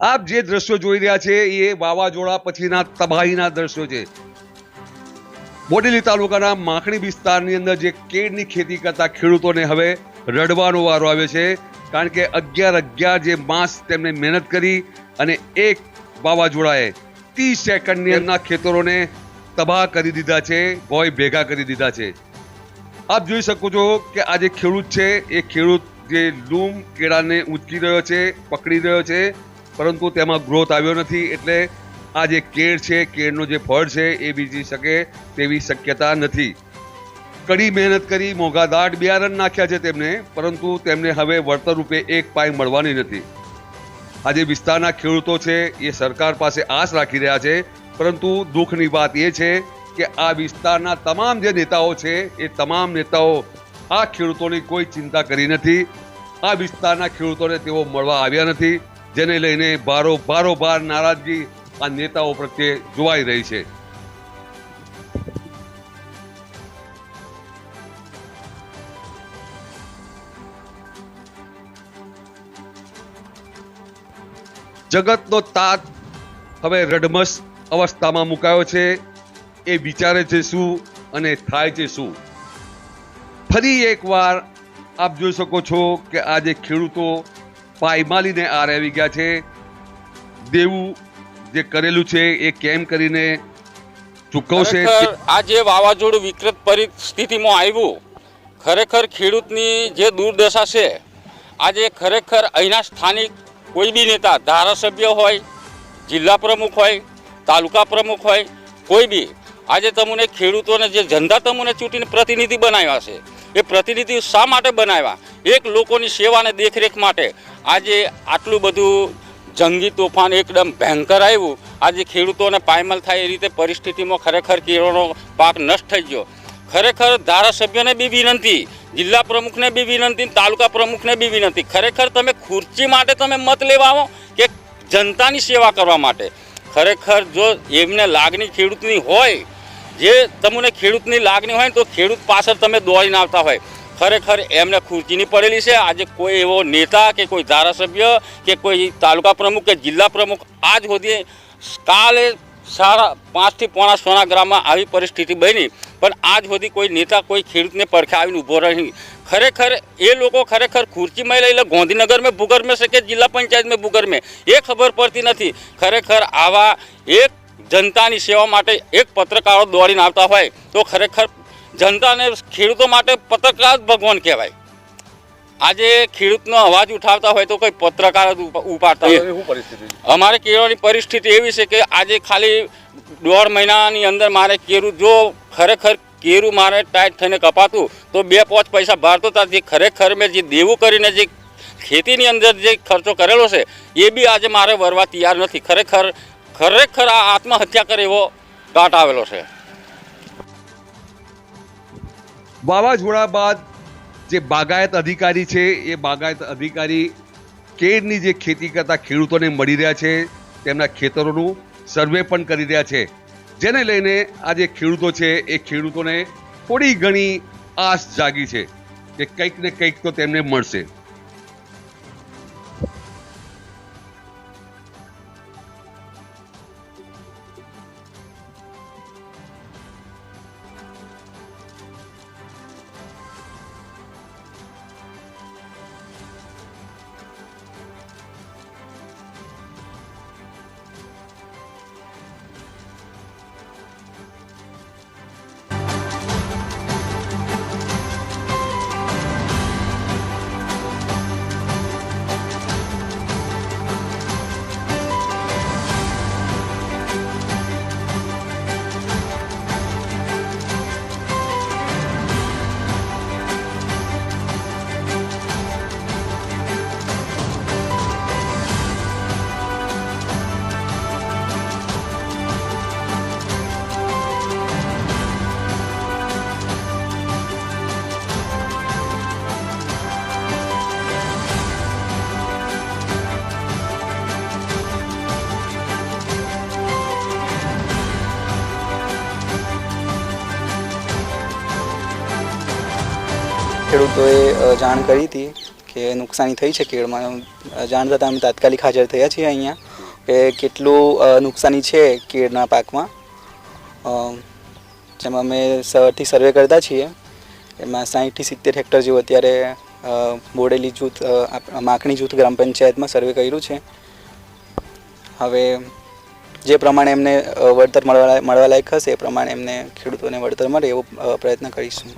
આપ જે દ્રશ્યો જોઈ રહ્યા છે એ વાવાઝોડા પછીના તબાહીના દ્રશ્યો છે। બોડેલી તાલુકાના માખણી વિસ્તારની અંદર જે કેળની ખેતી કરતા ખેડૂતોને હવે રડવાનો વારો આવ્યો છે, કારણ કે 11 જે માસ તેમને મહેનત કરી અને એક વાવાઝોડાએ 30 સેકન્ડની અંદરના ખેતરોને તબાહ કરી દીધા છે, ભોય ભેગા કરી દીધા છે। આપ જોઈ શકો છો કે આ જે ખેડૂત છે એ ખેડૂત જે લૂમ કેળાને ઊંચકી રહ્યો છે, પકડી રહ્યો છે, પરંતુ તેમાં ગ્રોથ આવ્યો નથી, એટલે આ જે કેળ છે, કેળનો જે ફળ છે એ બીજી શકે તેવી શક્યતા નથી। કડી મહેનત કરી, મોંઘાદાટ બિયારણ નાખ્યા છે તેમને, પરંતુ તેમને હવે વળતર રૂપે એક પાય મળવાની નથી। આજે વિસ્તારના ખેડૂતો છે એ સરકાર પાસે આશ રાખી રહ્યા છે, પરંતુ દુઃખની વાત એ છે કે આ વિસ્તારના તમામ જે નેતાઓ છે એ તમામ નેતાઓ આ ખેડૂતોની કોઈ ચિંતા કરી નથી। આ વિસ્તારના ખેડૂતોને તેઓ મળવા આવ્યા નથી, જેને લઈને બારોબાર નારાજગી આ નેતાઓ પ્રત્યે જોવાઈ રહી છે। જગતનો તાત હવે રડમસ અવસ્થામાં મુકાયો છે। એ વિચારે છે શું અને થાય છે શું। ફરી એકવાર આપ જોઈ શકો છો કે આ જે ખેડૂતો પાયમાલીને આરે આવી ગયા છે। દેવું જે કરેલું છે એ કેમ કરીને ચૂકવશે। આ જે વાવાઝોડું વિકૃત પરિસ્થિતિમાં આવ્યું, ખરેખર ખેડૂતની જે દુર્દશા છે, આજે ખરેખર અહીંના સ્થાનિક કોઈ બી નેતા, ધારાસભ્ય હોય, જિલ્લા પ્રમુખ હોય, તાલુકા પ્રમુખ હોય, કોઈ બી આજે તમને ખેડૂતોને જે જનતા તમને ચૂંટીને પ્રતિનિધિ બનાવ્યા છે, એ પ્રતિનિધિ શા માટે બનાવ્યા? એક લોકોની સેવાને દેખરેખ માટે। આજે આટલું બધું જંગી તોફાન એકદમ ભયંકર આવ્યું, આજે ખેડૂતોને પાયમાલ થાય એ રીતે પરિસ્થિતિમાં ખરેખર કેળનો પાક નષ્ટ થઈ ગયો। ખરેખર ધારાસભ્યને બી વિનંતી, જિલ્લા પ્રમુખને બી વિનંતી, તાલુકા પ્રમુખને બી વિનંતી, ખરેખર તમે ખુરશી માટે તમે મત લેવા આવો કે જનતાની સેવા કરવા માટે? ખરેખર જો એમને લાગણી ખેડૂતની હોય, જે તમને ખેડૂતની લાગણી હોય તો ખેડૂત પાછળ તમે દોડીને આવતા હોય। ખરેખર એમને ખુરશીની પડેલી છે। આજે કોઈ એવો નેતા કે કોઈ ધારાસભ્ય કે કોઈ તાલુકા પ્રમુખ કે જિલ્લા પ્રમુખ આજ સુધી, કાલે 5:30 થી 6:45 ગ્રામમાં આવી પરિસ્થિતિ બની, પણ આજ સુધી કોઈ નેતા કોઈ ખેડૂતને પડખે આવીને ઊભો રહી। ખરેખર એ લોકો ખરેખર ખુરશીમાં લઈ લે, ગાંધીનગર में भूगर में से કે જિલ્લા પંચાયત में भूगर में એ ખબર પડતી નથી। ખરેખર આવા એક જનતાની સેવા માટે એક પત્રકારો દોડીને આવતા હોય તો ખરેખર જનતાને ખેડૂતો માટે પત્રકાર ભગવાન કહેવાય। આજે ખેડૂતનો અવાજ ઉઠાવતા હોય તો કોઈ પત્રકાર ઉપાડતા હોય। અમારે કેળવાની પરિસ્થિતિ એવી છે કે આજે ખાલી 1.5 મહિનાની અંદર મારે કેરું, જો ખરેખર કેરું મારે ટાઈટ થઈને કપાતું તો 2-5 પૈસા ભારતો હતા। જે ખરેખર મેં જે દેવું કરીને જે ખેતીની અંદર જે ખર્ચો કરેલો છે એ બી આજે મારે વરવા તૈયાર નથી। ખરેખર આ આત્મહત્યા કરે એવો ઘાટ આવેલો છે। વાવાઝોડા બાદ જે બાગાયત અધિકારી છે એ બાગાયત અધિકારી કેળની જે ખેતી કરતા ખેડૂતોને મળી રહ્યા છે, તેમના ખેતરોનું સર્વે પણ કરી રહ્યા છે, જેને લઈને આ જે ખેડૂતો છે એ ખેડૂતોને થોડી ઘણી આશ જાગી છે કે કંઈક ને કંઈક તો તેમને મળશે। ખેડૂતોએ જાણ કરી હતી કે નુકસાની થઈ છે કેળમાં। જાણ થતાં અમે તાત્કાલિક હાજર થયા છીએ અહીંયા। કે કેટલું નુકસાની છે કેળના પાકમાં. જેમાં અમે સર્વે કરતા છીએ એમાં 60 થી 70 હેક્ટર જેવું અત્યારે બોડેલી જૂથ માખણી જૂથ ગ્રામ પંચાયતમાં સર્વે કર્યું છે. હવે જે પ્રમાણે એમને વળતર મળવા લાયક હશે એ પ્રમાણે એમને ખેડૂતોને વળતર મળે એવો પ્રયત્ન કરીશું.